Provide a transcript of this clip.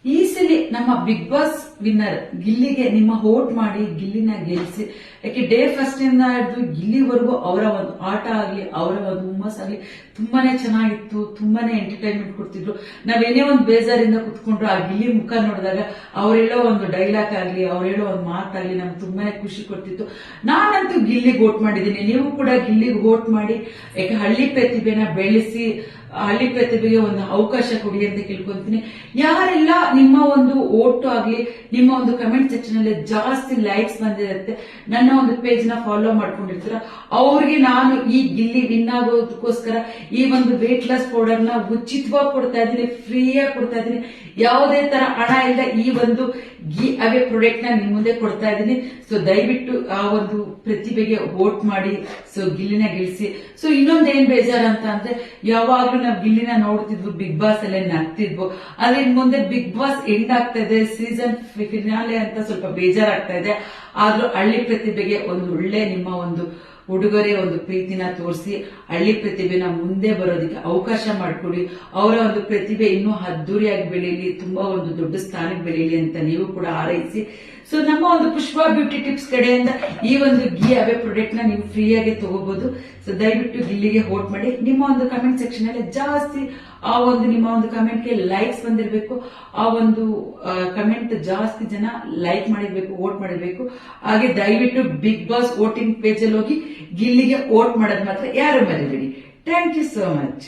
ಈ ಸಲ ನಮ್ಮ ಬಿಗ್ ಬಾಸ್ ವಿನ್ನರ್ ಗಿಲ್ಲಿಗೆ ನಿಮ್ಮ ವೋಟ್ ಮಾಡಿ ಗಿಲ್ಲಿನ ಗೆಲ್ಲಿಸಿ. ಯಾಕೆ ಡೇ ಫಸ್ಟ್ ಇಂದ ಹಿಡಿದು ಗಿಲ್ಲಿವರೆಗೂ ಅವರ ಒಂದು ಆಟ ಆಗ್ಲಿ, ಅವರ ಒಂದು ಹುಮ್ಮಸ್ ಆಗ್ಲಿ ತುಂಬಾನೇ ಚೆನ್ನಾಗಿತ್ತು. ತುಂಬಾನೇ ಎಂಟರ್ಟೈನ್ಮೆಂಟ್ ಕೊಡ್ತಿದ್ರು. ನಾವೇನೇ ಒಂದು ಬೇಜಾರಿಂದ ಕುತ್ಕೊಂಡ್ರು ಆ ಗಿಲ್ಲಿ ಮುಖ ನೋಡಿದಾಗ ಅವ್ರು ಹೇಳೋ ಒಂದು ಡೈಲಾಗ್ ಆಗ್ಲಿ, ಅವ್ರು ಹೇಳೋ ಒಂದು ಮಾತಾಗ್ಲಿ ನಮ್ಗೆ ತುಂಬಾನೇ ಖುಷಿ ಕೊಡ್ತಿತ್ತು. ನಾನಂತೂ ಗಿಲ್ಲಿಗೆ ವೋಟ್ ಮಾಡಿದ್ದೀನಿ. ನೀವು ಕೂಡ ಗಿಲ್ಲಿಗೆ ವೋಟ್ ಮಾಡಿ. ಯಾಕೆ ಹಳ್ಳಿ ಪ್ರತಿಭೆನ ಬೆಳೆಸಿ, ಹಳ್ಳಿ ಪ್ರತಿಭೆಗೆ ಒಂದು ಅವಕಾಶ ಕೊಡಿ ಅಂತ ಕೇಳ್ಕೊಂತೀನಿ. ಯಾರೆಲ್ಲ ನಿಮ್ಮ ಒಂದು ಓಟು ಆಗ್ಲಿ, ನಿಮ್ಮ ಒಂದು ಕಮೆಂಟ್ ಸೆಕ್ಷನ್ ಅಲ್ಲಿ ಜಾಸ್ತಿ ಲೈಕ್ಸ್ ಬಂದಿರುತ್ತೆ, ನನ್ನ ಒಂದು ಪೇಜ್ ನ ಫಾಲೋ ಮಾಡ್ಕೊಂಡಿರ್ತೀರ, ಅವ್ರಿಗೆ ನಾನು ಈ ಗಿಲ್ಲಿ ವಿನ್ ಆಗೋದಕ್ಕೋಸ್ಕರ ಈ ಒಂದು ವೇಟ್ ಲಾಸ್ ಪೌಡರ್ ನ ಉಚಿತವಾಗಿ ಕೊಡ್ತಾ ಇದ್ದೀನಿ, ಫ್ರೀಯಾಗಿ ಕೊಡ್ತಾ ಇದ್ದೀನಿ. ಯಾವುದೇ ತರ ಹಣ ಇಲ್ಲ, ಈ ಒಂದು ಅವೇ ಪ್ರಾಡಕ್ಟ್ ನ ನಿಮ್ ಮುಂದೆ ಕೊಡ್ತಾ ಇದ್ದೀನಿ. ಸೊ ದಯವಿಟ್ಟು ಆ ಒಂದು ಪ್ರತಿಭೆಗೆ ವೋಟ್ ಮಾಡಿ. ಸೊ ಗಿಲ್ಲಿನ ಗೆಲ್ಸಿ. ಸೊ ಇನ್ನೊಂದ್ ಏನ್ ಬೇಜಾರ ಅಂತ ಅಂದ್ರೆ, ಯಾವಾಗ್ಲೂ ನಾವು ಗಿಲ್ಲಿನ ನೋಡ್ತಿದ್ವು, ಬಿಗ್ ಬಾಸ್ ಅಲ್ಲೇ ನಗ್ತಿದ್ವು. ಆದ್ರೆ ಇನ್ ಮುಂದೆ ಬಿಗ್ ಬಾಸ್ ಎಂಡ್ ಆಗ್ತಾ ಇದೆ, ಸೀಸನ್ ಫಿನಾಲೆ ಅಂತ ಸ್ವಲ್ಪ ಬೇಜಾರಾಗ್ತಾ ಇದೆ. ಆದ್ರೂ ಹಳ್ಳಿ ಪ್ರತಿಭೆಗೆ ಒಂದು ಒಳ್ಳೆ ನಿಮ್ಮ ಒಂದು ಉಡುಗೊರೆ, ಒಂದು ಪ್ರೀತಿನ ತೋರಿಸಿ ಹಳ್ಳಿ ಪ್ರತಿಭೆನ ಮುಂದೆ ಬರೋದಕ್ಕೆ ಅವಕಾಶ ಮಾಡಿಕೊಡಿ. ಅವರ ಒಂದು ಪ್ರತಿಭೆ ಇನ್ನೂ ಅದ್ದೂರಿಯಾಗಿ ಬೆಳೀಲಿ, ತುಂಬಾ ಒಂದು ದೊಡ್ಡ ಸ್ಥಾನಕ್ಕೆ ಬೆಳೀಲಿ ಅಂತ ನೀವು ಕೂಡ ಹಾರೈಸಿ. ಸೊ ನಮ್ಮ ಒಂದು ಪುಷ್ಪ ಬ್ಯೂಟಿ ಟಿಪ್ಸ್ ಕಡೆಯಿಂದ ಈ ಒಂದು ಅವೇ ಪ್ರಾಡಕ್ಟ್ ನ ನೀವು ಫ್ರೀಯಾಗಿ ತಗೋಬಹುದು. ಸೊ ದಯವಿಟ್ಟು ಗಿಲ್ಲಿಗೆ ವೋಟ್ ಮಾಡಿ. ನಿಮ್ಮ ಒಂದು ಕಮೆಂಟ್ ಸೆಕ್ಷನ್ ಅಲ್ಲಿ ಜಾಸ್ತಿ ಆ ಒಂದು ನಿಮ್ಮ ಒಂದು ಕಮೆಂಟ್ ಗೆ ಲೈಕ್ಸ್ ಬಂದಿರಬೇಕು. ಆ ಒಂದು ಕಮೆಂಟ್ ಜಾಸ್ತಿ ಜನ ಲೈಕ್ ಮಾಡಿರ್ಬೇಕು, ವೋಟ್ ಮಾಡಿರ್ಬೇಕು. ಹಾಗೆ ದಯವಿಟ್ಟು ಬಿಗ್ ಬಾಸ್ ವೋಟಿಂಗ್ ಪೇಜ್ ಅಲ್ಲಿ ಹೋಗಿ ಗಿಲ್ಲಿಗೆ ವೋಟ್ ಮಾಡೋದು ಮಾತ್ರ ಯಾರು ಮರಿಬೇಡಿ. Thank you so much.